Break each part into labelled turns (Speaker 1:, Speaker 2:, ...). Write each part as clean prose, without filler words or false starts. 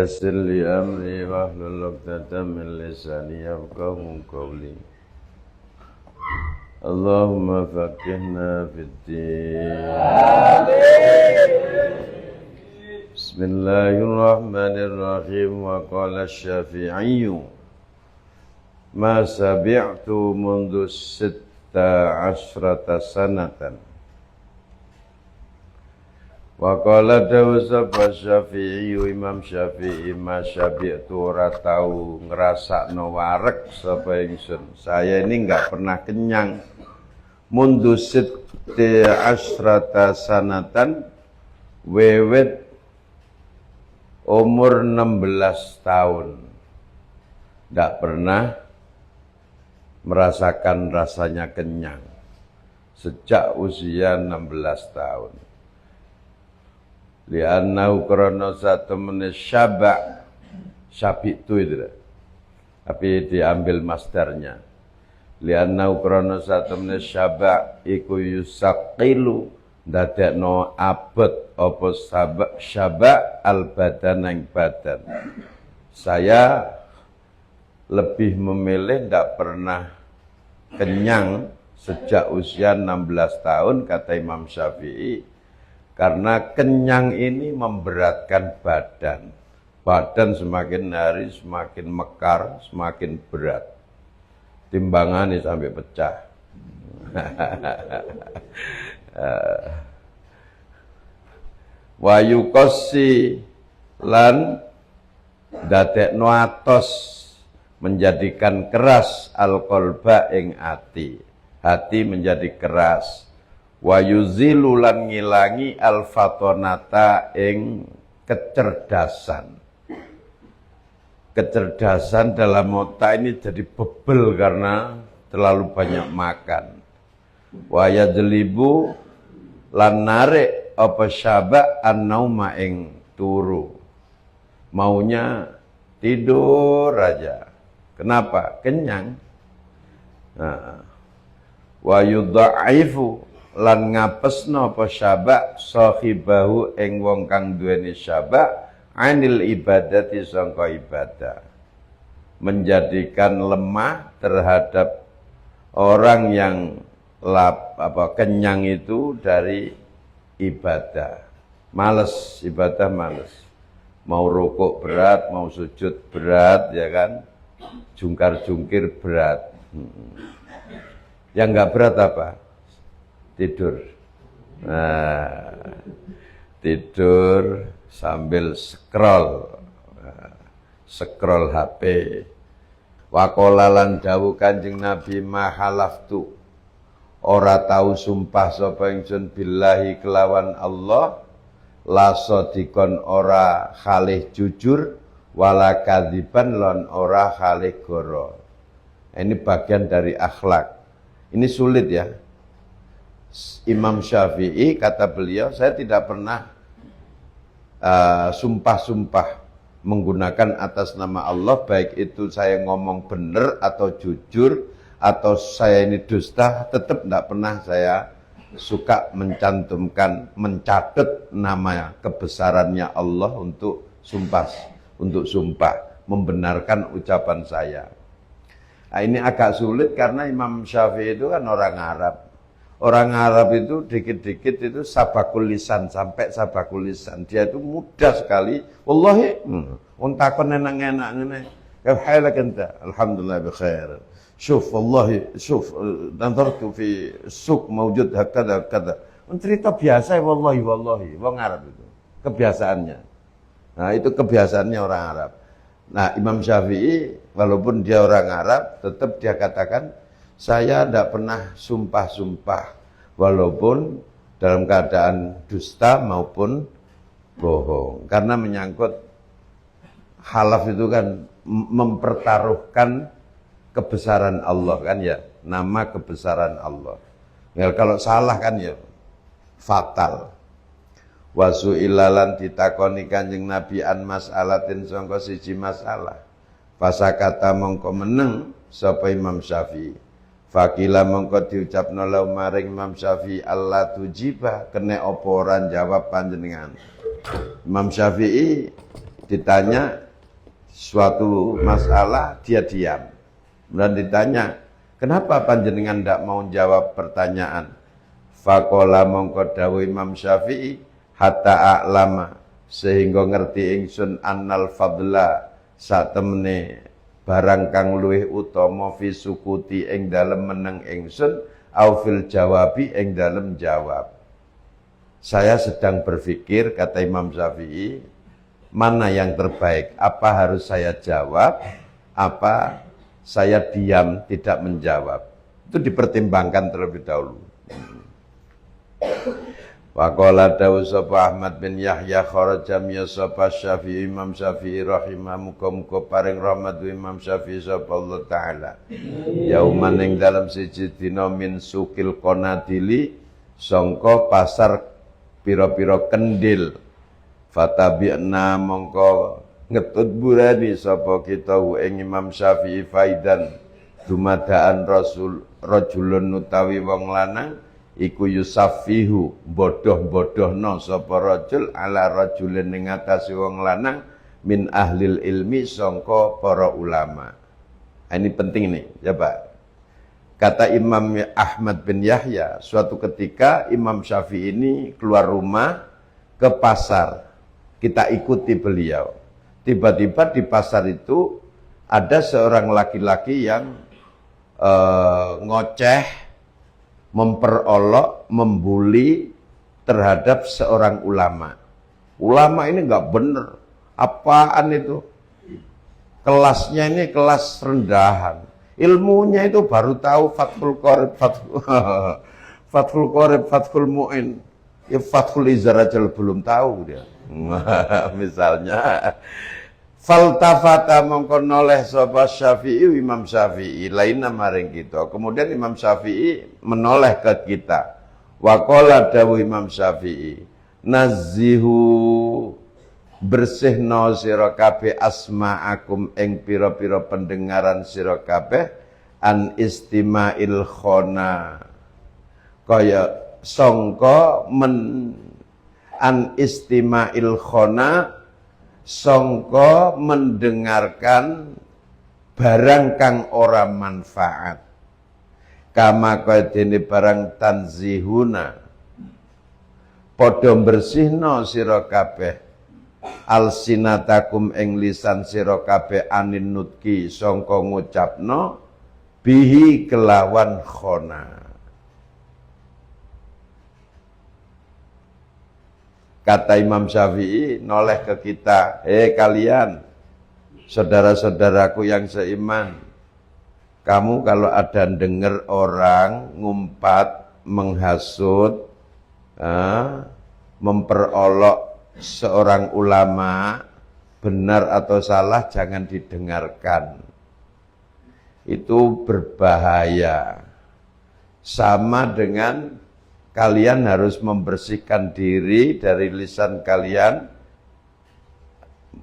Speaker 1: يسر لي أمري واحلل عقدة من لساني يفقهوا قولي اللهم فقهنا في الدين بسم الله الرحمن الرحيم وقال الشافعي ما سمعت منذ 16 سنة wa qala dawuh Syafi'i Imam Syafi'i masyabi'tu ora tau ngrasakno wareg sapa ingsun. Saya ini enggak pernah kenyang. Mundu sitti asrata sanatan wewet umur 16 tahun. Enggak pernah merasakan rasanya kenyang. Sejak usia 16 tahun. Li'annahu karena satu menit syaba' syabi'tu itu tapi diambil masdarnya. Li'annahu karena satu menit syaba' iku yusaqilu dadekno abot apa syaba' al badan yang badan. Saya lebih memilih tidak pernah kenyang sejak usia 16 tahun kata Imam Syafi'i. Karena kenyang ini memberatkan badan. Badan semakin hari semakin mekar, semakin berat. Timbangannya sampai pecah. Wa yuqassi lan dadekno atos menjadikan keras al-qalba ing ati. Hati menjadi keras. Wa yuzilu lan ngilangi al-fatonata ing kecerdasan. Kecerdasan dalam otak ini jadi bebel karena terlalu banyak makan. Wa yajlibu lan narik apa syaba an-nauma ing turu. Maunya tidur aja. Kenapa? Kenyang. Nah. Wa yudha'ifu lan ngapesno apa syaba sahibahu ing wong kang duweni syaba anil ibadati sangka ibadah, menjadikan lemah terhadap orang yang kenyang itu dari ibadah. Males ibadah, males. Mau rukuk berat, mau sujud berat, ya kan? Jungkar-jungkir berat. Yang enggak berat apa? Tidur. Nah, tidur sambil scroll HP. Wa qala lan dawuh Kanjeng Nabi mahalaftu ora tau sumpah sapa ingsun billahi kelawan Allah la sadiqon ora khalih jujur wala kadziban lan ora khalih goro. Ini bagian dari akhlak. Ini sulit ya. Imam Syafi'i kata beliau, saya tidak pernah sumpah-sumpah menggunakan atas nama Allah, baik itu saya ngomong benar atau jujur atau saya ini dusta, tetap tidak pernah saya suka mencatat nama kebesarannya Allah untuk sumpah, membenarkan ucapan saya. Nah, ini agak sulit karena Imam Syafi'i itu kan orang Arab. Orang Arab itu dikit-dikit itu sabakul lisan, sampai sabakul lisan. Dia itu mudah sekali. Wallahi, untakon enak-enak ngene. Kayf halak anta? Alhamdulillah bi khair. Syuf wallahi, syuf nazartu fi suq mawjud hakada hakada. Cerita biasa wallahi wong Arab itu. Kebiasaannya. Nah, itu kebiasaannya orang Arab. Nah, Imam Syafi'i walaupun dia orang Arab, tetap dia katakan saya tidak pernah sumpah-sumpah walaupun dalam keadaan dusta maupun bohong. Karena menyangkut halaf itu kan mempertaruhkan kebesaran Allah kan ya, nama kebesaran Allah. Ya, kalau salah kan ya fatal. Wasu ilalan ditakoni Kanjeng Nabi an mas'alatin sangka siji masalah. Fasakata mongko meneng sapa Imam Syafi'i. Fakila mongko diucapno lau maring Imam Syafi'i Allah tujiba kene apa ora jawab panjenengan. Imam Syafi'i ditanya suatu masalah, dia diam. Kemudian ditanya, kenapa panjenengan tidak mau jawab pertanyaan? Faqala mongko dawuh Imam Syafi'i, hatta a'lama, sehingga ngerti ingsun annal fadla satemene barang kang luwih utama fi sukuti ing dalem meneng ingsun au fil jawabi ing dalem jawab. Saya sedang berpikir, kata Imam Syafi'i, mana yang terbaik? Apa harus saya jawab? Apa saya diam tidak menjawab? Itu dipertimbangkan terlebih dahulu. Waqala dawu sapa Ahmad bin Yahya kharaja miya sapa Syafi'i Imam Syafi'i rahimahukum paring rahmat Imam Syafi'i sapa Allah taala. Yauman ing dalam siji dina min sukil qonadili sangka pasar pira-pira kendil. Fatabi'na mongko ngetut burani sapa kita ing Imam Syafi'i faidan dumadaan rajulun utawi wong lanang iku yusafihu bodoh-bodohno sapa rajul ala rajulin ing atase wong lanang min ahlil ilmi sangka para ulama. Ini penting nih, ya Pak. Kata Imam Ahmad bin Yahya, suatu ketika Imam Syafi'i ini keluar rumah ke pasar. Kita ikuti beliau. Tiba-tiba di pasar itu ada seorang laki-laki yang ngoceh, memperolok, membuli terhadap seorang ulama. Ulama ini nggak bener. Apaan itu? Kelasnya ini kelas rendahan. Ilmunya itu baru tahu Fathul Qorib, Fathul Qorib, Fathul Mu'in. Ya Fathul Izarajal belum tahu dia. Misalnya, faltafata mongko noleh sapa Syafi'i Imam Syafi'i lainna maring kita. Kemudian Imam Syafi'i menoleh ke kita. Wa qala dawuh Imam Syafi'i, nazihu bersihno sira kabeh asma'akum ing pira-pira pendengaran sira kabeh an istima'il khona kaya sangka an istima'il khona sangka mendengarkan barang kang ora manfaat kama kaya dene barang tanzihuna padha bersihno sira kabeh alsinatakum ing lisan sira kabeh anin nutki sangka ngucapno bihi kelawan khona. Kata Imam Syafi'i noleh ke kita, kalian saudara-saudaraku yang seiman, kamu kalau ada dengar orang ngumpat, menghasut, memperolok seorang ulama, benar atau salah jangan didengarkan. Itu berbahaya. Sama dengan kalian harus membersihkan diri dari lisan kalian,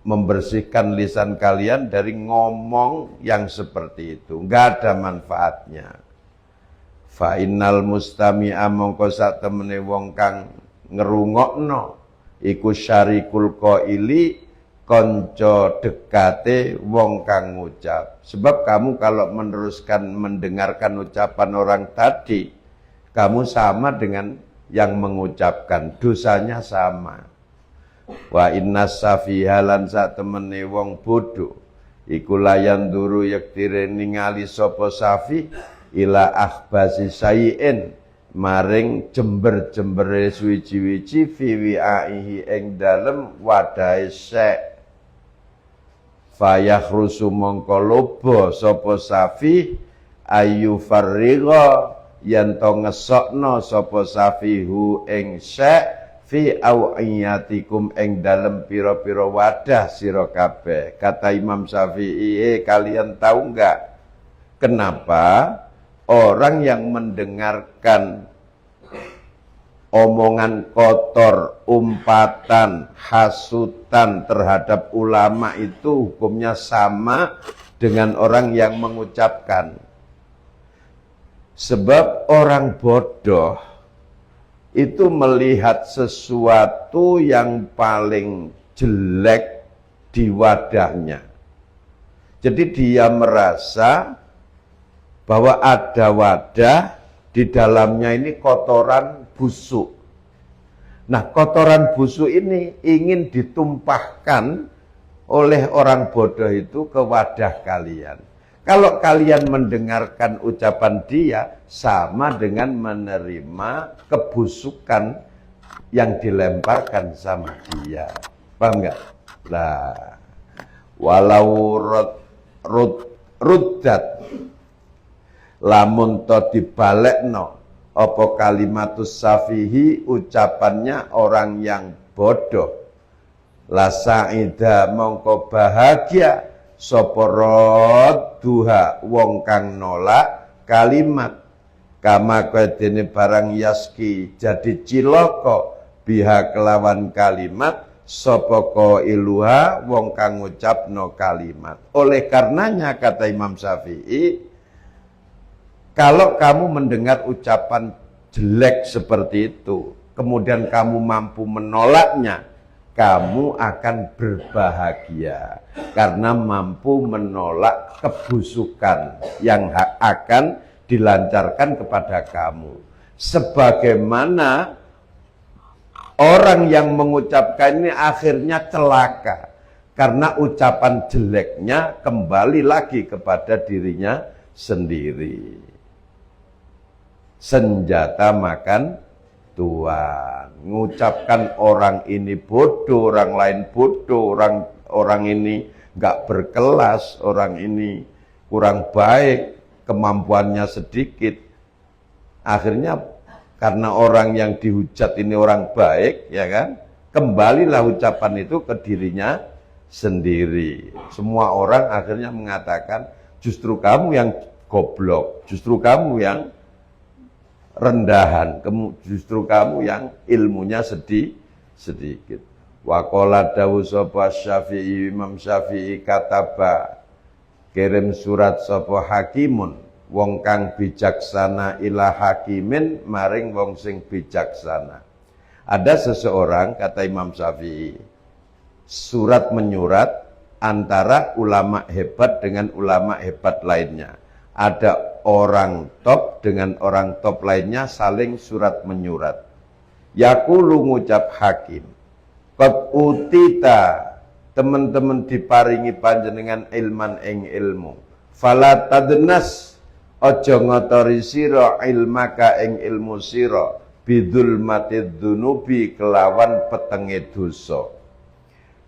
Speaker 1: membersihkan lisan kalian dari ngomong yang seperti itu. Enggak ada manfaatnya. Fa innal mustami'a mongko sak temene wong kang ngerungokno iku syarikul qaili konco dekate wong kang ngucap. Sebab kamu kalau meneruskan mendengarkan ucapan orang tadi, kamu sama dengan yang mengucapkan, dosanya sama. Wa innas safihalan sak temene wong bodoh iku layan duru yektire ningali sapa safi ila akhbasi sayin maring jember-jembere suwi-wiji fi wi'aihi ing dalem wadahe sek fayakhrusu mongko lobo sapa safi ayu farriga yen to ngesokno sapa safihu ing sek fi awiyatikum ing dalem pira-pira wadah sira kabeh. Kata Imam Syafi'i, kalian tahu enggak kenapa orang yang mendengarkan omongan kotor, umpatan, hasutan terhadap ulama itu hukumnya sama dengan orang yang mengucapkan. Sebab orang bodoh itu melihat sesuatu yang paling jelek di wadahnya. Jadi dia merasa bahwa ada wadah, di dalamnya ini kotoran busuk. Nah, kotoran busuk ini ingin ditumpahkan oleh orang bodoh itu ke wadah kalian. Kalau kalian mendengarkan ucapan dia, sama dengan menerima kebusukan yang dilemparkan sama dia. Paham nggak? Nah, walau ruddat lamun to dibalekno apa kalimatus safihi, ucapannya orang yang bodoh, la sa'ida mongko bahagia soporot duha wong kang nolak kalimat, kama kadene barang yaski jadi ciloko biha kelawan kalimat sopoko iluha wong kang ngucapno kalimat. Oleh karenanya kata Imam Syafi'i, kalau kamu mendengar ucapan jelek seperti itu, kemudian kamu mampu menolaknya, kamu akan berbahagia karena mampu menolak kebusukan yang akan dilancarkan kepada kamu. Sebagaimana orang yang mengucapkan ini akhirnya celaka karena ucapan jeleknya kembali lagi kepada dirinya sendiri. Senjata makan tuan. Mengucapkan orang ini bodoh, orang lain bodoh, orang ini nggak berkelas, orang ini kurang baik, kemampuannya sedikit. Akhirnya karena orang yang dihujat ini orang baik, ya kan? Kembalilah ucapan itu ke dirinya sendiri. Semua orang akhirnya mengatakan, justru kamu yang goblok, justru kamu yang rendahan, justru kamu yang ilmunya sedikit. Wa qala dawu sapa Syafi'i, Imam Syafi'i kataba, kirim surat sapa hakimun, wong kang bijaksana ila hakimin maring wong sing bijaksana. Ada seseorang, kata Imam Syafi'i, surat menyurat antara ulama hebat dengan ulama hebat lainnya. Ada orang top dengan orang top lainnya saling surat menyurat. Yaqulu ngucap hakim, qad utita, teman-teman diparingi panjenengan ilman ing ilmu. Fala tadnas, aja ngotori sira ilmaka ing ilmu sira bidul matid dunubi kelawan petenge dosa.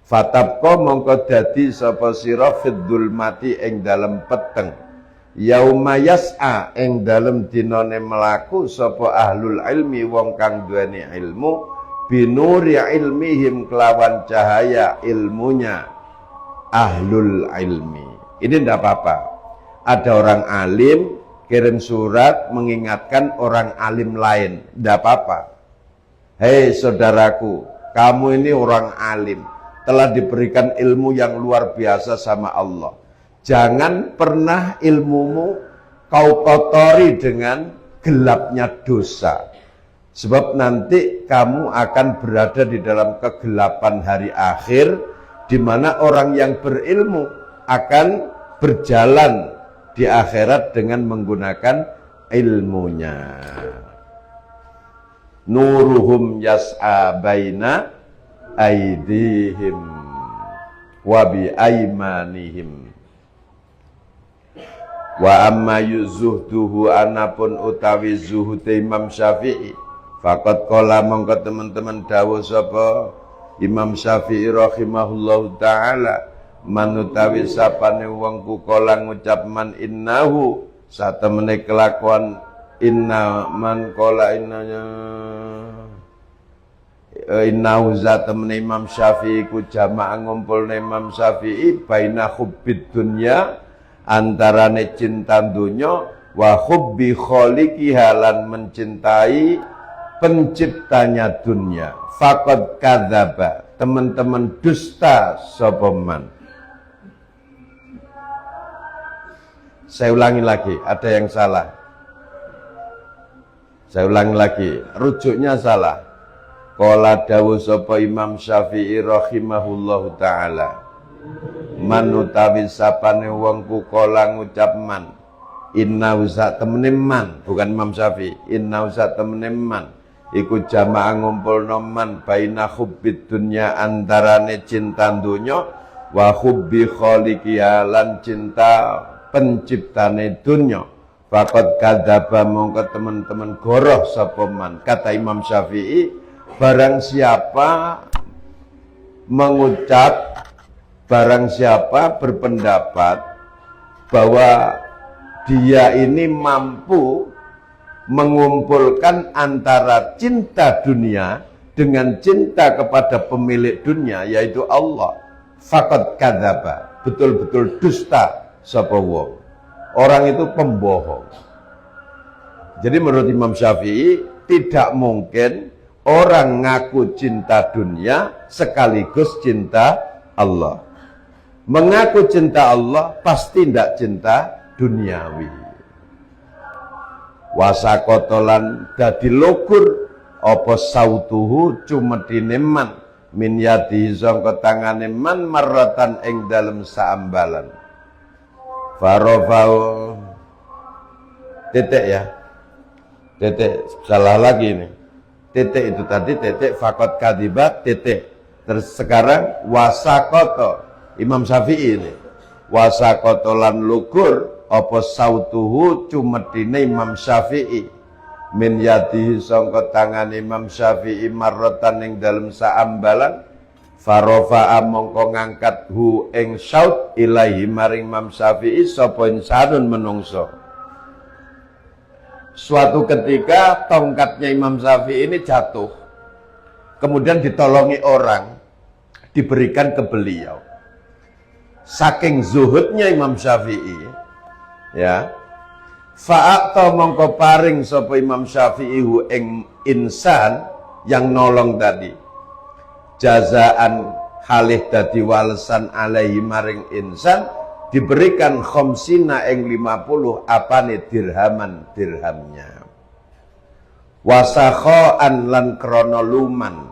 Speaker 1: Fatabqa mongko dadi sapa sira fiddul mati ing dalem peteng. Yauma yas'a ing dalem dinane melaku sapa ahlul ilmi wong kang duweni ilmu binuri ilmihim kelawan cahaya ilmunya ahlul ilmi. Ini tidak apa-apa. Ada orang alim kirim surat mengingatkan orang alim lain, tidak apa-apa. Hei saudaraku, kamu ini orang alim, telah diberikan ilmu yang luar biasa sama Allah. Jangan pernah ilmumu kau kotori dengan gelapnya dosa. Sebab nanti kamu akan berada di dalam kegelapan hari akhir, di mana orang yang berilmu akan berjalan di akhirat dengan menggunakan ilmunya. Nuruhum yas'a baina aidihim wa bi aimanihim. Wa amma yuzuhduhu anapun utawi zuhud Imam Syafi'i, faqad qala mongko teman-teman dawuh sapa Imam Syafi'i rahimahullahu taala, manutawi sapane wong ku kala ngucap man innahu, satemene kelakuan inna man qala innanya innahu zatemene Imam Syafi'i ku jamaah ngumpulne Imam Syafi'i baina hubbid dunya, antarane cinta dunya wa hubbi khaliqiha lan mencintai penciptanya dunia. Faqad kadzaba, teman-teman dusta sapa man. Saya ulangi lagi, ada yang salah. Saya ulangi lagi, rujuknya salah. Qala dawuh sapa Imam Syafi'i rahimahullahu taala, Man utawi sapane wong ku kala ngucap man. Inna usa temene man, bukan Imam Syafi'i. Inna usa temene man. Iku jamaah ngumpulno man baina hubbid dunya antarane cinta dunya wa hubbi khaliqiha lan cinta penciptane dunya. Faqad kadzaba mongko teman-teman goroh sapa man. Kata Imam Syafi'i, barang siapa mengucap, barang siapa berpendapat bahwa dia ini mampu mengumpulkan antara cinta dunia dengan cinta kepada pemilik dunia, yaitu Allah, faqad kadzaba, betul-betul dusta sapa wong. Orang itu pembohong. Jadi menurut Imam Syafi'i tidak mungkin orang ngaku cinta dunia sekaligus cinta Allah. Mengaku cinta Allah pasti tidak cinta duniawi. Wasakotolan dadi lokur apa sautuhu cumetine man min yadi sangka tangane man marratan ing dalem saambalan. Farofau titik ya. Titik salah lagi ini. Titik itu tadi titik fakot kadibat titik. Terus sekarang wasakoto Imam Syafi'i ini. Wasakotolan lukur apa sautuhu cumetine Imam Syafi'i min yadihi sangka tangan Imam Syafi'i marratan ing dalem saambalan farofa'a mongko ngangkat hu ing saut ilahi maring Imam Syafi'i sapa insanun menungso. Suatu ketika tongkatnya Imam Syafi'i ini jatuh, kemudian ditolongi orang, diberikan ke beliau. Saking zuhudnya Imam Syafi'i, ya, fa'akta mongko paring sapa Imam Syafi'i hu ing insan yang nolong tadi, jazaan halih dadi walesan alaihi maring insan, diberikan khamsina ing 50 apane dirhamnya. Wasakhaan lan krana luman,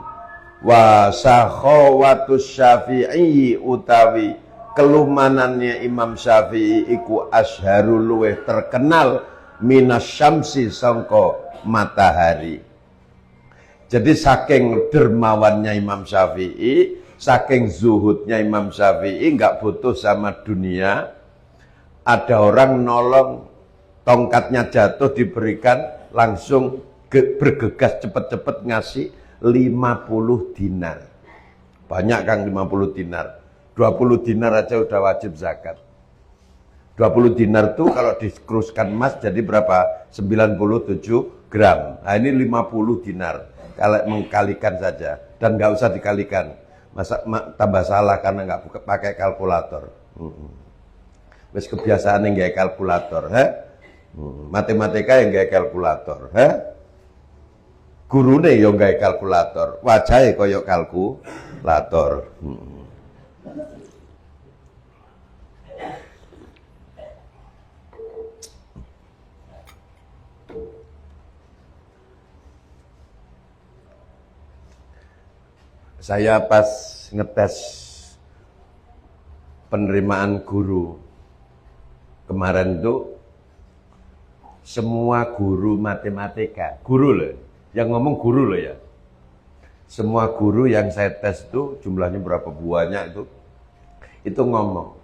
Speaker 1: wasakhawatus Syafi'i utawi kelumanannya Imam Syafi'i iku asharul luweh terkenal minas syamsi sangka matahari. Jadi saking dermawannya Imam Syafi'i, saking zuhudnya Imam Syafi'i, nggak butuh sama dunia. Ada orang nolong, tongkatnya jatuh diberikan, langsung bergegas cepet-cepet ngasih 50 dinar. Banyak Kang 50 dinar. 20 dinar aja udah wajib zakat. 20 dinar tuh kalau dikeruskan emas jadi berapa? 97 gram. Nah ini 50 dinar. Kalau mengkalikan saja. Dan nggak usah dikalikan. Masa tambah salah karena nggak pakai kalkulator. Wes kebiasaan yang nggak kalkulator. Matematika yang nggak kalkulator. Gurune yang nggak kalkulator. Wajahnya koyok kalkulator. Saya pas ngetes penerimaan guru kemarin tuh semua guru matematika, guru loh, yang ngomong guru loh ya. Semua guru yang saya tes tuh jumlahnya berapa banyak itu ngomong,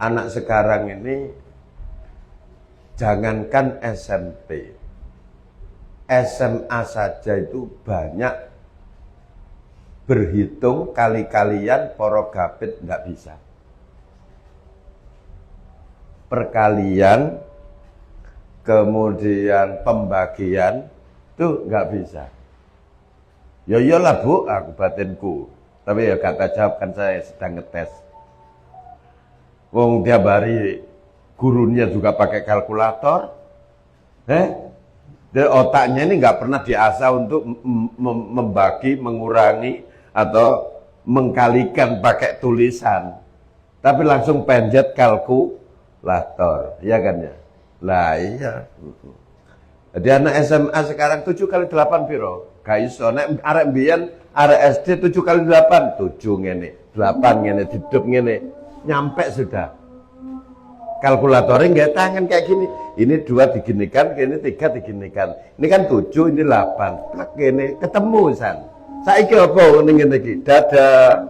Speaker 1: anak sekarang ini jangankan SMP, SMA saja itu banyak. Berhitung kali-kalian poro gapit nggak bisa. Perkalian, kemudian pembagian tuh nggak bisa. Ya iyalah Bu, aku batinku. Tapi ya kata jawab kan saya sedang ngetes. Wong tiap hari gurunya juga pakai kalkulator. Dan otaknya ini nggak pernah diasah untuk membagi, mengurangi atau mengkalikan pakai tulisan, tapi langsung penjet kalkulator, ya kan ya? Lah iya. Jadi anak SMA sekarang 7 kali 8 piro? Gak iso. Nek arek mbiyen arek SD 7 kali 8, 7 ngene, 8 ngene, didup ngene. nyampe sudah. Kalkulatornya nggak tangan kayak gini. Ini 2 diginikan, ini 3 diginikan. Ini kan 7, ini 8. Plak ini ketemu san. Saiki apa ngene iki? Dada.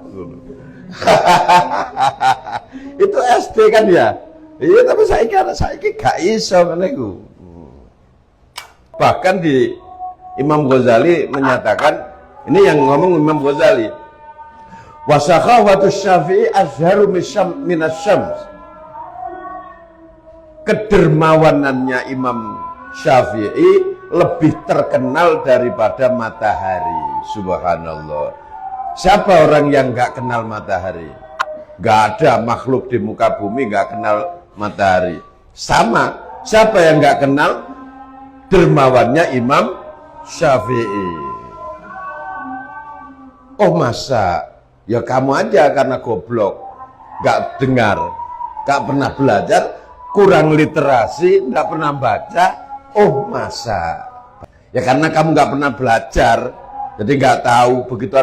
Speaker 1: Itu SD kan ya? Iya, tapi saiki gak iso ngene iku. Bahkan di Imam Ghazali menyatakan, ini yang ngomong Imam Ghazali. Wa sakhawatus Syafi'i azharu minas syams. Kedermawanannya Imam Syafi'i lebih terkenal daripada matahari. Subhanallah. Siapa orang yang gak kenal matahari? Gak ada makhluk di muka bumi gak kenal matahari. Sama, siapa yang gak kenal dermawannya Imam Syafi'i? Oh masa? Ya kamu aja karena goblok, gak dengar, gak pernah belajar, kurang literasi, nggak pernah baca. Oh masa? Ya karena kamu nggak pernah belajar, jadi nggak tahu. Begitu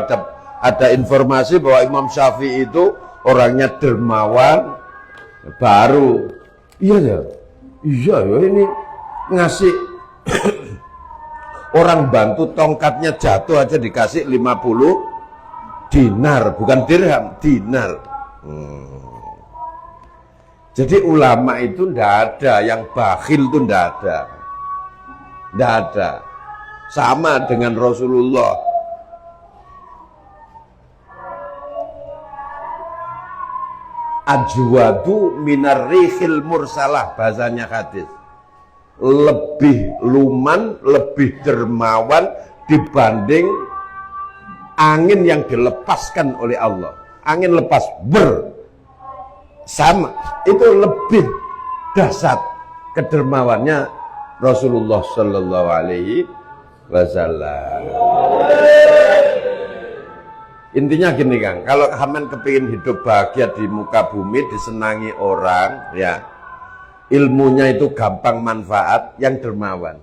Speaker 1: ada informasi bahwa Imam Syafi'i itu orangnya dermawan, baru iya ya ini ngasih orang bantu tongkatnya jatuh aja dikasih 50 dinar, bukan dirham, dinar. Jadi ulama itu ndak ada, yang bakhil itu ndak ada. Ndak ada. Sama dengan Rasulullah. Ajwadu minar rihil mursalah, bahasanya hadis. Lebih luman, lebih dermawan dibanding angin yang dilepaskan oleh Allah. Angin lepas sama, itu lebih dahsyat kedermawannya Rasulullah Sallallahu Alaihi Wasallam. Intinya gini Kang, kalau Haman kepingin hidup bahagia di muka bumi, disenangi orang, ya ilmunya itu gampang manfaat, yang dermawan.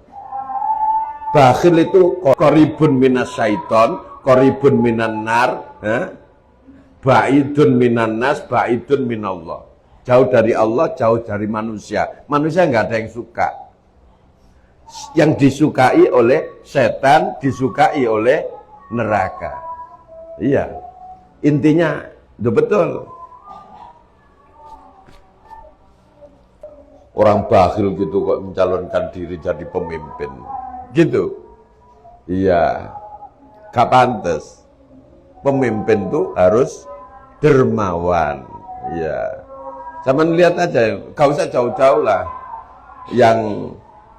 Speaker 1: Bakhil itu koribun minas syaiton, koribun minan nar, ba'idun minan nas, ba'idun minallah. Jauh dari Allah, jauh dari manusia. Manusia nggak ada yang suka. Yang disukai oleh setan, disukai oleh neraka. Iya. Intinya, itu betul. Orang bakhil gitu kok mencalonkan diri jadi pemimpin. Gitu. Iya. Gak pantas. Pemimpin tuh harus dermawan, ya. Zaman lihat aja, gak usah jauh-jauh lah. Yang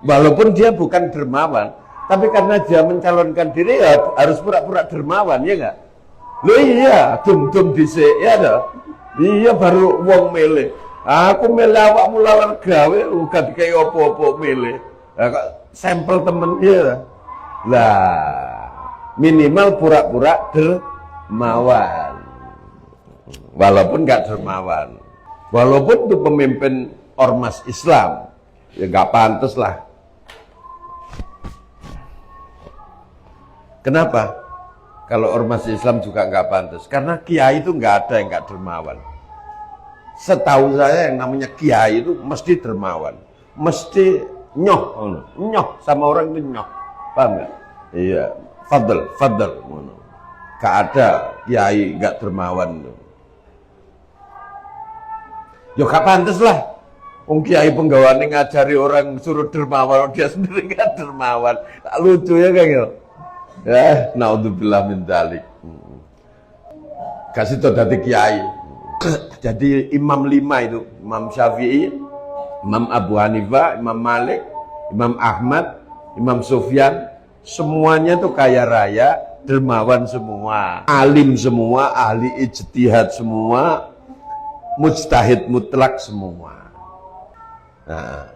Speaker 1: walaupun dia bukan dermawan, tapi karena dia mencalonkan diri ya harus pura-pura dermawan, ya enggak? Loh iya, dum-dum dhisik, ya dah. Iya baru wong milih. Aku milih awakmu lawan gawe, uga dikai opo-opo milih. Lah kok sampel temen ya. Lah, minimal pura-pura dermawan. Walaupun nggak dermawan, walaupun itu pemimpin ormas Islam, ya nggak pantas lah. Kenapa? Kalau ormas Islam juga nggak pantas, karena kiai itu nggak ada yang nggak dermawan. Setahu saya yang namanya kiai itu mesti dermawan, mesti nyoh sama orang itu nyoh, paham nggak? Iya, fadl, gak ada kiai nggak dermawan tuh. Ya gak pantes lah. Wong kiai penggawane ngajari orang suruh dermawan, dia sendiri gak dermawan. Tak lucu ya Kang ya. Ya, naudzubillah min dzalik. Kasih tau dadi kiai. Jadi imam 5 itu, Imam Syafi'i, Imam Abu Hanifah, Imam Malik, Imam Ahmad, Imam Sufyan, semuanya tuh kaya raya, dermawan semua, alim semua, ahli ijtihad semua, mujtahid mutlak semua. Nah,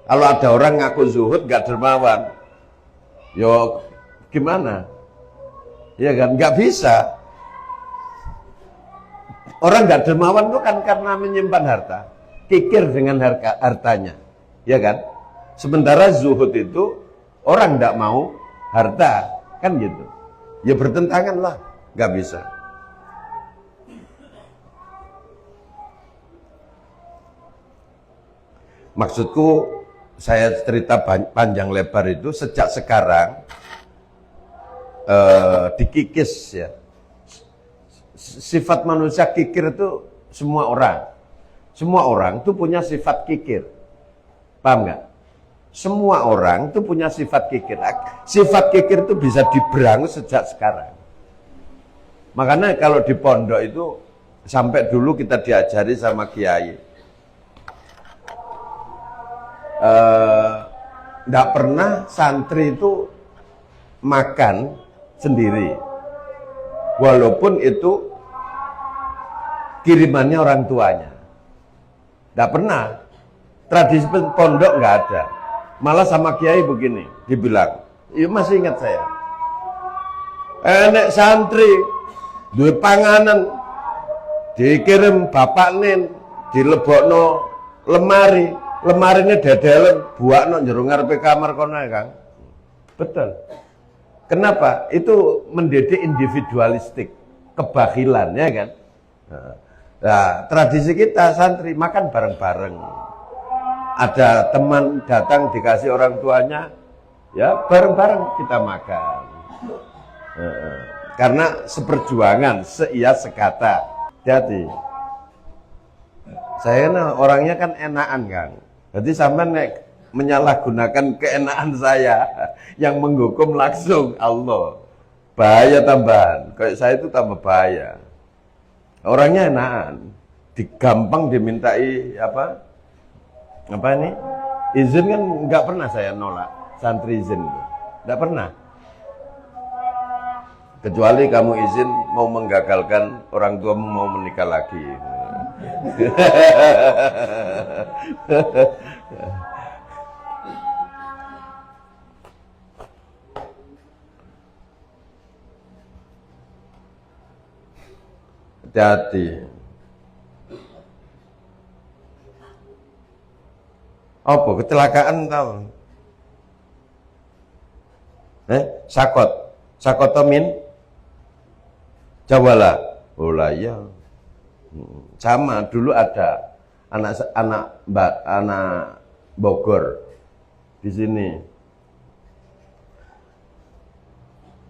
Speaker 1: kalau ada orang ngaku zuhud gak dermawan, yo gimana? Ya kan, gak bisa. Orang gak dermawan itu kan karena menyimpan harta, kikir dengan hartanya, ya kan? Sementara zuhud itu orang gak mau harta, kan gitu. Ya bertentangan lah, gak bisa. Maksudku saya cerita panjang lebar itu sejak sekarang dikikis ya. Sifat manusia kikir itu semua orang itu punya sifat kikir. Paham nggak? Semua orang itu punya sifat kikir. Sifat kikir itu bisa diberangus sejak sekarang. Makanya kalau di pondok itu sampai dulu kita diajari sama kiai, nggak pernah santri itu makan sendiri, walaupun itu kirimannya orang tuanya. Nggak pernah. Tradisi pondok nggak ada. Malah sama kiai begini, dibilang, iya masih ingat saya, nek santri duwe panganan dikirim bapak nin dilebokno lemari, lemarinya dadelen buakno njero ngarepe kamar kono ya, Kang. Betul. Kenapa? Itu mendidik individualistik, kebakilan ya kan. Nah, tradisi kita santri makan bareng-bareng. Ada teman datang dikasih orang tuanya, ya bareng-bareng kita makan. Karena seperjuangan, seia sekata. Jadi, saya orangnya kan enakan, Kang. Jadi sampai menyalahgunakan keenaan saya yang menghukum langsung Allah. Bahaya tambahan. Kayak saya itu tambah bahaya. Orangnya enakan. Gampang dimintai apa ini? Izin kan nggak pernah saya nolak. Santri izin itu. Nggak pernah. Kecuali kamu izin mau menggagalkan orang tuamu mau menikah lagi. Hati-hati. Apa kecelakaan tahu? Sakotomin Jawala. Oh lah ya. Sama dulu ada anak Bogor di sini.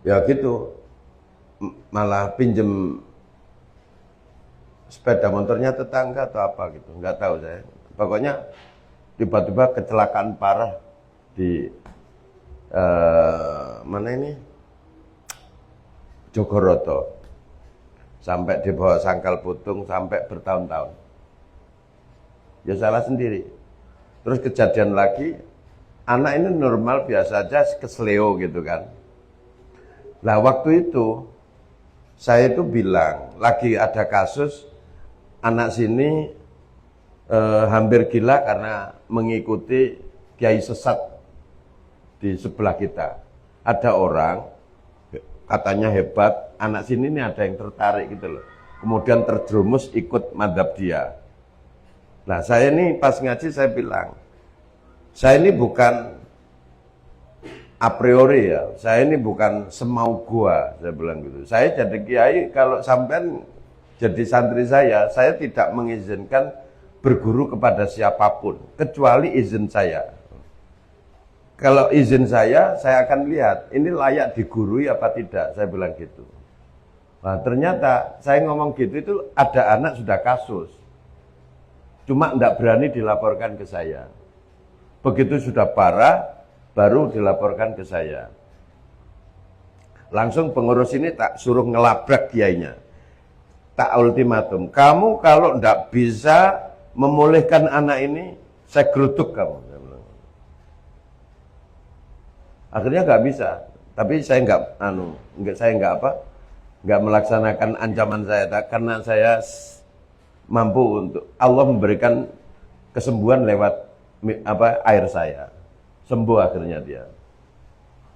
Speaker 1: Ya gitu. Malah pinjem sepeda motornya tetangga atau apa gitu, nggak tahu saya. Pokoknya tiba-tiba kecelakaan parah di mana ini, Jogoroto, sampai dibawa sangkal putung sampai bertahun-tahun. Ya salah sendiri. Terus kejadian lagi, anak ini normal biasa aja kesleo gitu kan. Nah waktu itu saya itu bilang lagi ada kasus anak sini hampir gila karena mengikuti kiai sesat di sebelah kita. Ada orang katanya hebat, anak sini ini ada yang tertarik gitu loh. Kemudian terjerumus ikut madhab dia. Nah saya ini pas ngaji saya bilang, saya ini bukan a priori ya, saya ini bukan semau gua, saya bilang gitu. Saya jadi kiai, kalau sampean jadi santri saya tidak mengizinkan berguru kepada siapapun, kecuali izin saya. Kalau izin saya akan lihat, ini layak digurui apa tidak, saya bilang gitu. Nah ternyata saya ngomong gitu itu ada anak sudah kasus, cuma enggak berani dilaporkan ke saya. Begitu sudah parah, baru dilaporkan ke saya. Langsung pengurus ini tak suruh ngelabrak kiainya. Tak ultimatum, kamu kalau enggak bisa memulihkan anak ini, saya geruduk kamu. Akhirnya nggak bisa, tapi saya nggak melaksanakan ancaman saya, karena saya mampu untuk Allah memberikan kesembuhan lewat air saya, sembuh akhirnya dia.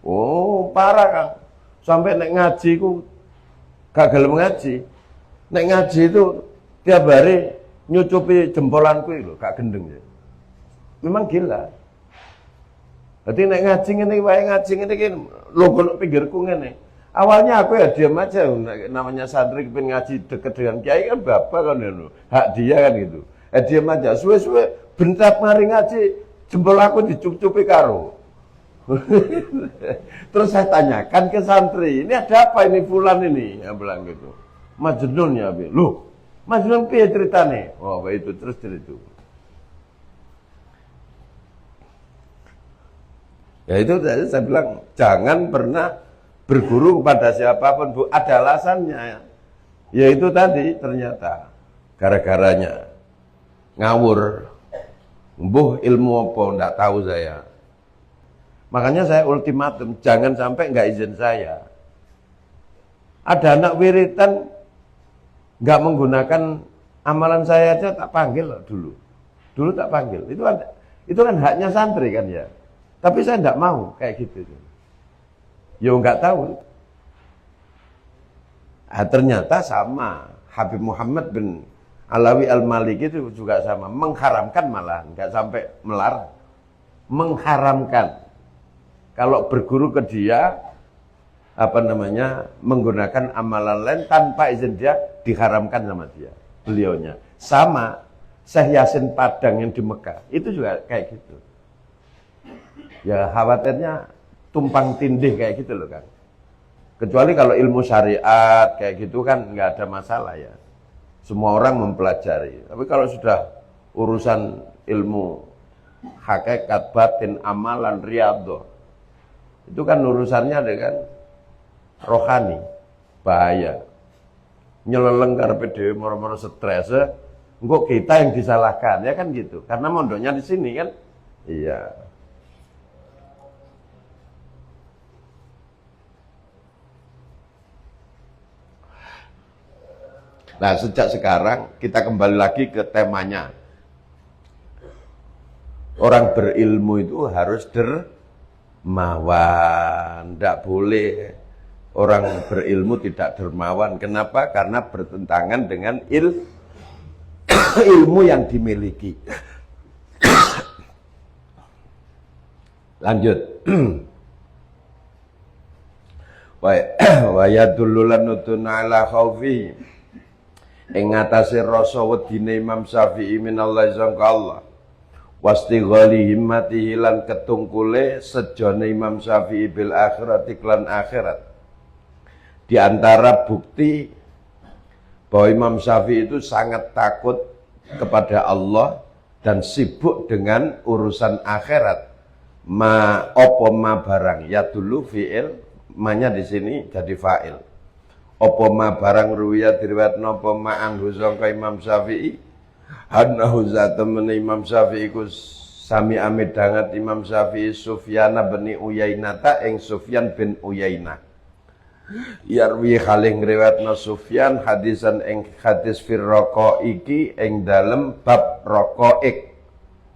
Speaker 1: Oh parah Kang, sampai nek ngaji ku gak gelem ngaji, nek ngaji itu tiap hari nyucupi jempolanku itu gak gendeng ya. Memang gila. Berarti nek ngaji ngene wae ngaji ngene iki lho kono pinggirku ngene. Awalnya aku ya diam aja, namanya santri kepin ngaji deket dengan kiai kan bapak kan itu, hak dia kan gitu. Diam aja, suwe-suwe bentar mari ngaji jempol aku dicup-cupi karo. Terus saya tanyakan ke santri, ini ada apa ini fulan ini? Ya bilang gitu. Majnun ya, loh, Majnun piye ceritane? Oh, itu terus cerita. Ya itu saya bilang jangan pernah berguru kepada siapapun, Bu. Ada alasannya. Ya itu tadi ternyata gara-garanya ngawur. Mbuh ilmu apa enggak tahu saya. Makanya saya ultimatum, jangan sampai nggak izin saya. Ada anak wiritan nggak menggunakan amalan saya aja tak panggil loh dulu. Dulu tak panggil. Itu kan haknya santri kan ya. Tapi saya nggak mau kayak gitu. Ya nggak tahu. Nah, ternyata sama. Habib Muhammad bin Alawi Al-Maliki itu juga sama. Mengharamkan malahan, nggak sampai melarang. Mengharamkan. Kalau berguru ke dia, menggunakan amalan lain tanpa izin dia, diharamkan sama dia, beliaunya. Sama, Syekh Yasin Padang yang di Mekah, itu juga kayak gitu. Ya khawatirnya tumpang tindih kayak gitu loh kan. Kecuali kalau ilmu syariat kayak gitu kan nggak ada masalah ya. Semua orang mempelajari. Tapi kalau sudah urusan ilmu hakikat, batin, amalan, riyadhah, itu kan urusannya dengan rohani, bahaya. Nyeleleng karepe dhewe moro-moro stres, engko kita yang disalahkan, ya kan gitu. Karena mondoknya di sini kan. Iya. Nah, sejak sekarang kita kembali lagi ke temanya. Orang berilmu itu harus dermawan, tidak boleh orang berilmu tidak dermawan. Kenapa? Karena bertentangan dengan ilmu yang dimiliki. Lanjut. Wa yadullu lanutuna ala khaufi ing ngatasi rasa wedine Imam Syafi'i minallahi sangka Allah. Wastighali himmatihi lan ketungkule sejone Imam Syafi'i bil akhirat iklan akhirat. Di antara bukti bahwa Imam Syafi'i itu sangat takut kepada Allah dan sibuk dengan urusan akhirat. Ma barang ya dulu fi'il, manya di sini jadi fa'il. Barang ruya diriwayat napa ma anhu sangka Imam Syafi'i annahu zatemen Imam Syafi'i ku sami amit dangat Imam Syafi'i Sufyan bin Uyainah ing Sufyan bin Uyainah. Yarwi khalih ngriwayatna Sufyan hadisan ing hadis fir raqaiqi ing dalem bab raqaiq.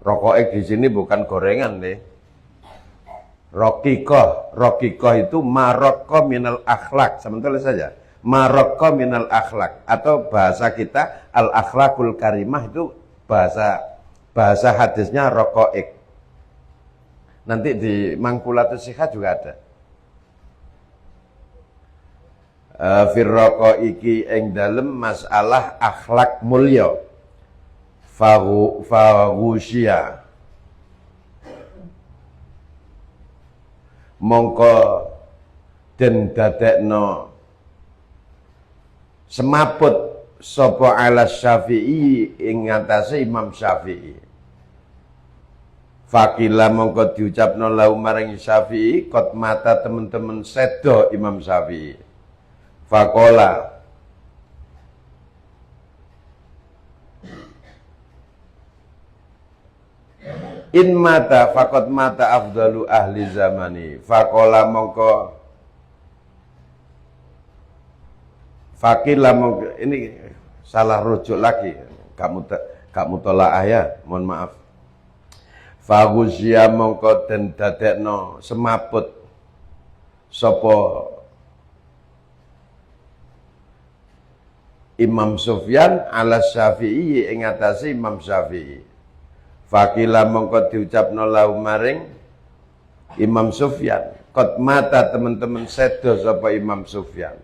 Speaker 1: Raqaiq di sini bukan gorengan deh. Raqiqah itu maraqqa minal akhlak. Sementara saja. Maraqqa minal akhlak atau bahasa kita al akhlakul karimah itu bahasa hadisnya raqaiq. Nanti di Mangkulatus Sihat juga ada. Firroko iki ing dalem masalah akhlak mulya faghusya mongko den dadekno semaput sapa ala Syafi'i ing ngatasé Imam Syafi'i. Fakila mongko diucapno lahu maring Syafi'i kot mata teman-teman sedo Imam Syafi'i. Fakola in mata fakot mata afdalu ahli zamani. Fakola mongko fakila mongko ini salah rujuk lagi. Kamu tolak ayat, mohon maaf. Fagusya mongko den dadekno semaput sapa Imam Sufyan ala Syafi'i ing atase Imam Syafi'i. Fakila mongko diucapno lahu maring Imam Sufyan. Kot mata teman-teman sedo sapa Imam Sufyan.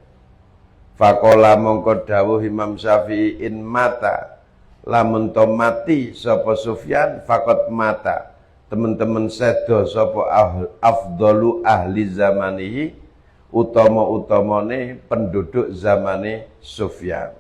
Speaker 1: Fakola mongko dawuh Imam Syafi'i in mata lamun to mati sapa Sufyan faqat mata teman-teman sedo sapa afdalu ahli zamanihi utama-utamane penduduk zamane Sufyan.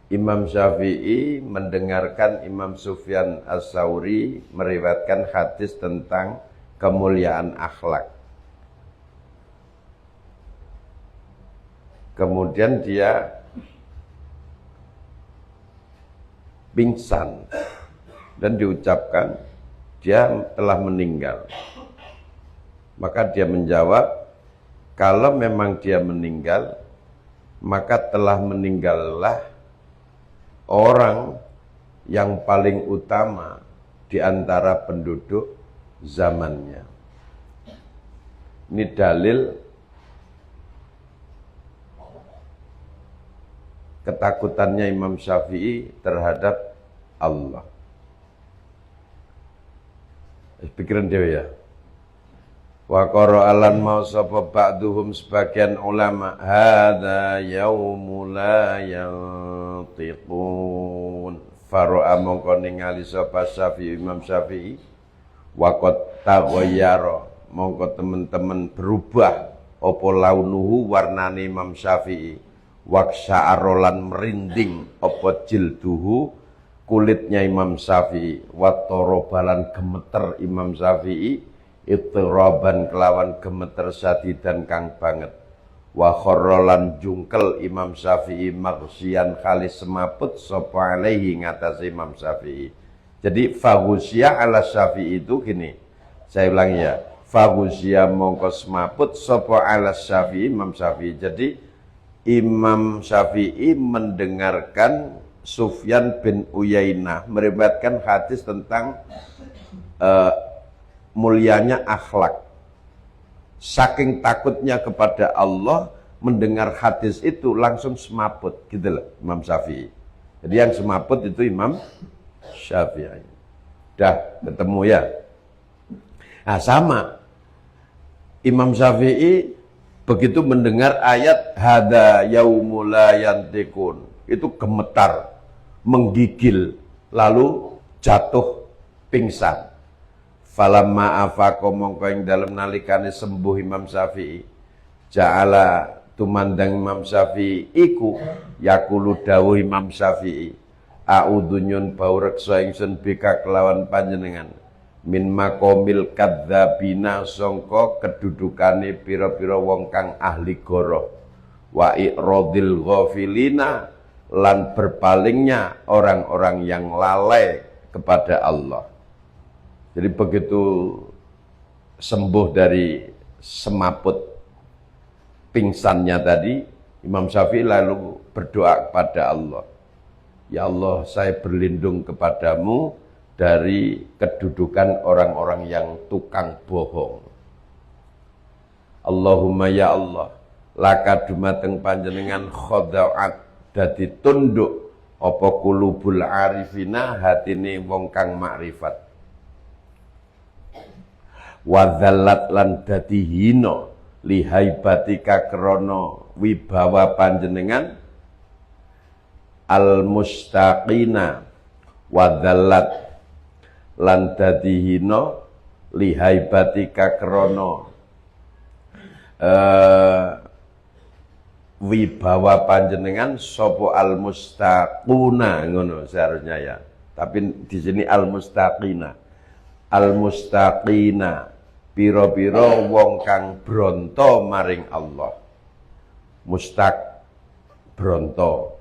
Speaker 1: Imam Syafi'i mendengarkan Imam Sufyan As-Tsauri meriwayatkan hadis tentang kemuliaan akhlak. Kemudian dia pingsan dan diucapkan dia telah meninggal. Maka dia menjawab, kalau memang dia meninggal, maka telah meninggallah orang yang paling utama di antara penduduk zamannya. Ini dalil ketakutannya Imam Syafi'i terhadap Allah. Pikiran dia ya. Wa qara'alan mau sapa ba'duhum sebagian ulama hadza yaumul la yantiqun fara'a mongko ningali sapa Syafi'i Imam Syafi'i wa qad taghayyara mongko teman-teman berubah apa launuhu warnane Imam Syafi'i wa sya'arolan merinding apa jilduhu kulitnya Imam Syafi'i wa torobalan gemeter Imam Syafi'i ittiraban kelawan gemeter sadidan kang banget wa khorrolan jungkel Imam Syafi'i maghsyian khalis semaput sapa alaihi ngatasi Imam Syafi'i. Jadi faghusya ala Syafi'i itu gini, saya ulang ya, faghusya mongko semaput sapa ala Syafi'i Imam Syafi'i. Jadi Imam Syafi'i mendengarkan Sufyan bin Uyainah meriwayatkan hadis tentang mulianya akhlak. Saking takutnya kepada Allah, mendengar hadis itu langsung semaput, gitu loh Imam Syafi'i. Jadi yang semaput itu Imam Syafi'i. Dah ketemu ya. Nah sama, Imam Syafi'i begitu mendengar ayat hada yaumul la yantiqun, itu gemetar, menggigil, lalu jatuh pingsan. Falamma afaqa mongko ing dalem nalikane sembuh Imam Syafi'i ja'ala tumandang Imam Syafi'i iku yaqulu dawuh Imam Syafi'i a'udzu nyun bau reksa ingsun bika kelawan panjenengan min maqamil kadzabina sangka kedudukane pira-pira wong kang ahli goroh wa i'radil ghafilina lan berpalingnya orang-orang yang lalai kepada Allah. Jadi begitu sembuh dari semaput pingsannya tadi, Imam Syafi'i lalu berdoa kepada Allah. Ya Allah, saya berlindung kepadamu dari kedudukan orang-orang yang tukang bohong. Allahumma ya Allah, laka dumateng panjenengan khada'at dadi tunduk apa kulubul arifina hatine wong kang makrifat. Wadhallat lan dadi hina lihaibatika krana wibawa panjenengan al mustaqina wadhallat lan dadi hina lihaibatika krana wibawa panjenengan sapa al mustaquna ngono seharusnya ya, tapi di sini al mustaqina piro-piro wong kang bronto maring Allah. Mustaq bronto,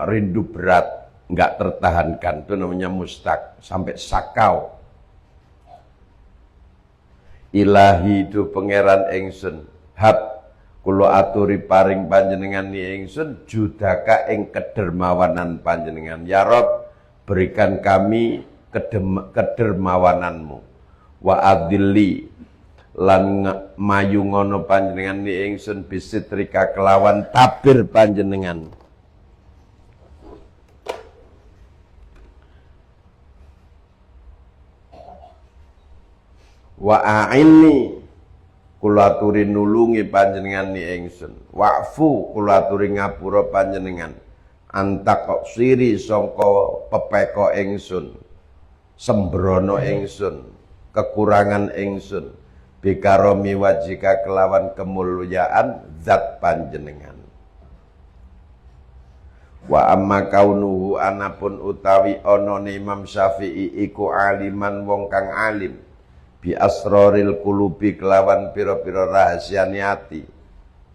Speaker 1: rindu berat, enggak tertahankan, itu namanya mustaq, sampai sakau. Ilahi itu pangeran ingsun, hab kula aturi paring panjenengan ni ingsun judaka ing kedermawanan panjenengan. Ya Rabb, berikan kami kedermawananmu. Wa adilli lan mayu ngono panjenengan ni ingsun bisitrika kelawan tabir panjenengan. Wa a'inni kula aturi nulungi panjenengan ni ingsun. Wa'fu kula aturi ngapura panjenengan. Antak siri sangka pepeko ingsun. Sembrono ingsun, kekurangan ingsun. Bikaromi wajika kelawan kemuliaan zat panjenengan. Wa amma kaunuhu anapun utawi onone Imam Syafi'i iku aliman wong kang alim bi asraril qulubi kelawan pira-pira rahasiane ati.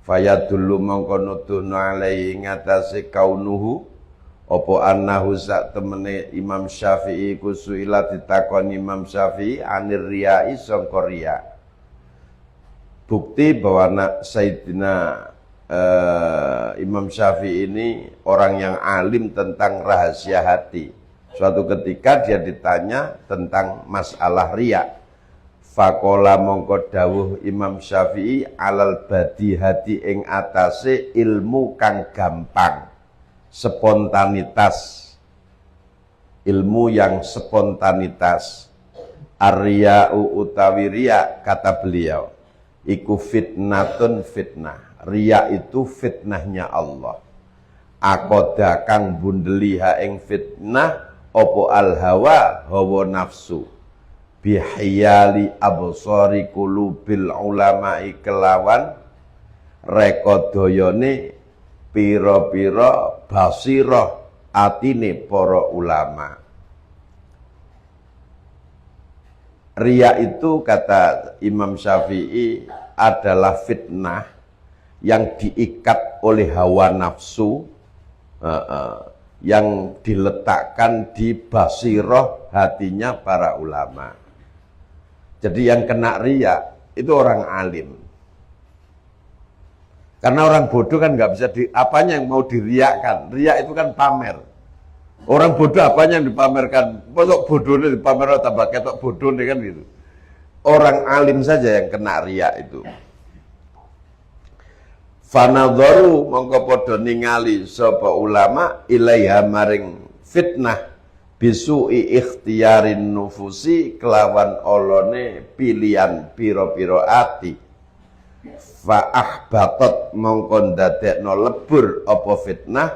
Speaker 1: Fayadullu mongko nuduhno alaihi ngatasé kaunuhu apa annahu sak temene Imam Syafi'i ku suila ditakoni Imam Syafi'i anir riya'i sangka riya. Bukti bahwa Sayyidina Imam Syafi'i ini orang yang alim tentang rahasia hati. Suatu ketika dia ditanya tentang masalah riya. Faqala mongko dawuh Imam Syafi'i alal badihati ing atase ilmu kang gampang. Spontanitas. Ilmu yang spontanitas. Ar-riya'u utawi riya kata beliau. Iku fitnatun fitnah. Riya itu fitnahnya Allah. Akoda kang bundeliha ing fitnah opo al hawa hawa nafsu. Bihiyali absari qulubil ulama'i kelawan rekodoyone pira-pira basirah atine para ulama. Riya itu kata Imam Syafi'i adalah fitnah yang diikat oleh hawa nafsu, yang diletakkan di basirah hatinya para ulama. Jadi yang kena riya itu orang alim. Karena orang bodoh kan nggak bisa apanya yang mau diriakan. Riya itu kan pamer. Orang bodoh apanya yang dipamerkan? Pokok bodohnya dipamer tambah ketok bodohnya kan gitu. Orang alim saja yang kena riya itu. Fanadharu mongko padha ningali sapa ulama ilaiha maring fitnah bisu'i ikhtiyarin nufusi kelawan olone pilihan pira-pira ati. Fa ahbatat mongko ndadekno lebur apa fitnah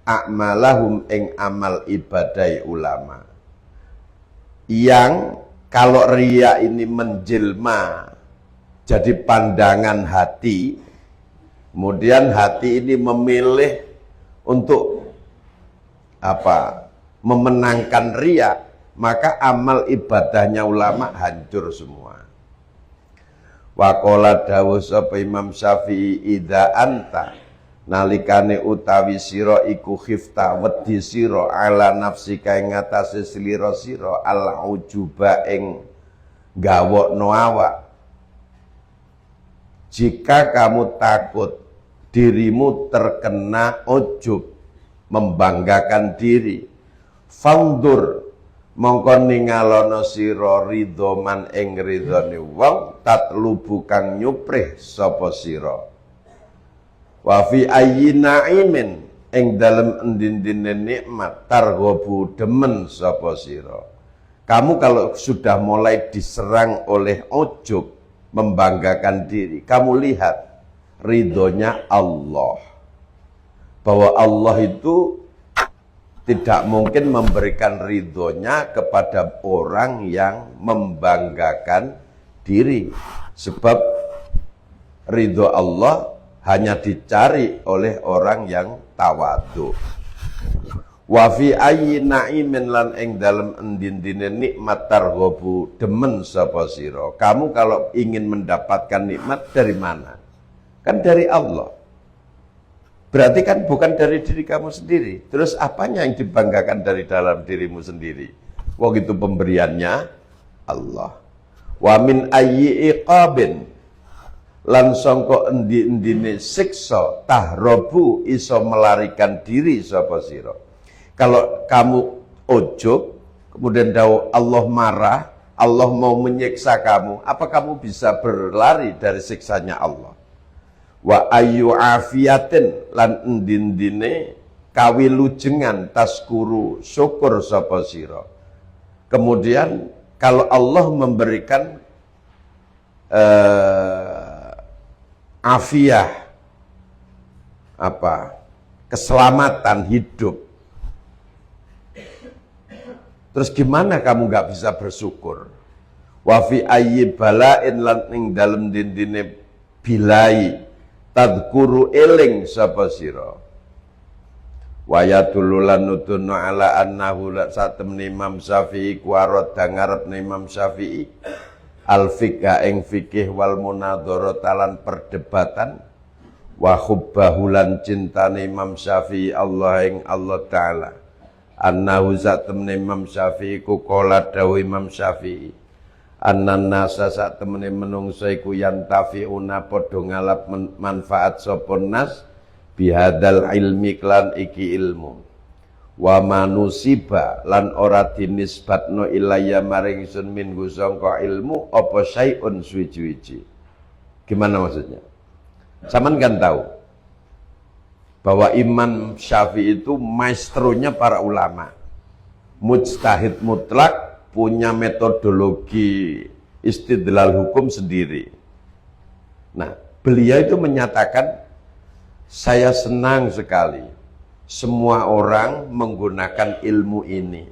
Speaker 1: a'malahum ing amal ibadai ulama. Yang kalau riya ini menjelma jadi pandangan hati, kemudian hati ini memilih untuk apa? Memenangkan riya, maka amal ibadahnya ulama hancur semua. Waqala dawuh sapa Imam Syafi'i idza anta nalikane utawi sira iku khifta wedi sira ala nafsika ing ngatasé slira sira al ujuba ing gawokno awak. Jika kamu takut dirimu terkena ujub, membanggakan diri, fandur mongko ningalono sira ridho man ing ridhone wong tatlubu kang nyuprih sapa sira. Wa fi ayyi na'imin ing dalem endin-endine nikmat targhabu demen sapa sira. Kamu kalau sudah mulai diserang oleh ujub, membanggakan diri, kamu lihat ridhonya Allah. Bahwa Allah itu tidak mungkin memberikan ridhonya kepada orang yang membanggakan diri. Sebab ridho Allah hanya dicari oleh orang yang tawadhu. Wa fi ayyi na'imin lan ing dalem endin-endine nikmat targhabu demen sapa sira. Kamu kalau ingin mendapatkan nikmat dari mana? Kan dari Allah. Berarti kan bukan dari diri kamu sendiri. Terus apanya yang dibanggakan dari dalam dirimu sendiri? Wong itu pemberiannya Allah. Wa min ayyi iqabin lan sangka endi-endine siksa tahrobu iso melarikan diri sapa sira. Kalau kamu ujub kemudian dawuh Allah marah, Allah mau menyiksa kamu, apa kamu bisa berlari dari siksanya Allah? Wa ayu afiatin lan endindine kawilujengan taskuru syukur sapa sira. Kemudian kalau Allah memberikan afiah keselamatan hidup, terus gimana kamu nggak bisa bersyukur? Wa fi ayyi bala'in lan ing dalem dindine bilai tadkuru eling sapa sira. Wa yadullulan nutunu ala annahu satemene Imam Syafi'i kuarot dangarep Imam Syafi'i al-fiqh ing fikih wal munadharah talan perdebatan wa hubbahu lan cintane Imam Syafi'i Allah ing Allah taala. Annahu satemene Imam Syafi'i ku qala dawuh Imam Syafi'i annan nasa satemene menungso iku yantafiuna padha ngalap manfaat sapa nas bihadal ilmi klan iki ilmu wa manusiba lan ora dinisbatno ilayya maring sun min sangka ilmu apa syai'un suwi-wiji. Gimana maksudnya? Saman kan tahu bahwa Imam Syafi'i itu maestronya para ulama, mujtahid mutlak, punya metodologi istidlal hukum sendiri. Nah, beliau itu menyatakan, saya senang sekali semua orang menggunakan ilmu ini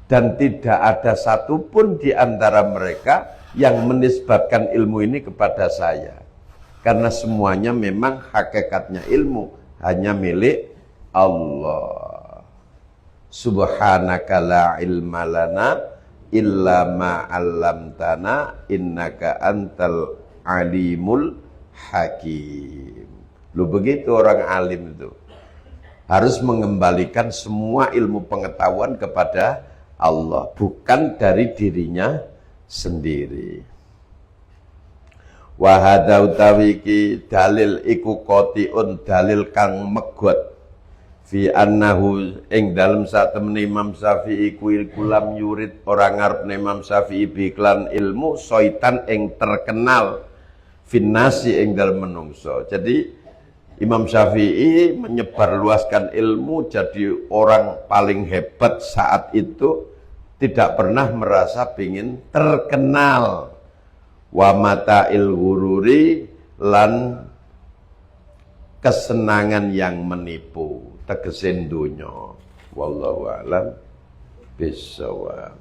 Speaker 1: dan tidak ada satupun di antara mereka yang menisbatkan ilmu ini kepada saya, karena semuanya memang hakikatnya ilmu hanya milik Allah. Subhanaka la ilma lana illa ma 'allamtana innaka antal alimul hakim. Lu begitu orang alim itu. Harus mengembalikan semua ilmu pengetahuan kepada Allah, bukan dari dirinya sendiri. Wa hadza utawi iki dalil iku qati'un dalil kang megot fi annahu ing dalem satemene Imam Syafi'i kuwi kulam yurid ora ngarepne Imam Syafi'i biklan ilmu syaitan ing terkenal finnasi ing dalem menungso. Jadi Imam Syafi'i menyebarluaskan ilmu jadi orang paling hebat saat itu, tidak pernah merasa ingin terkenal. Wa mata'il ghururi lan kesenangan yang menipu, tegese donya. Wallahu a'lam bishawab.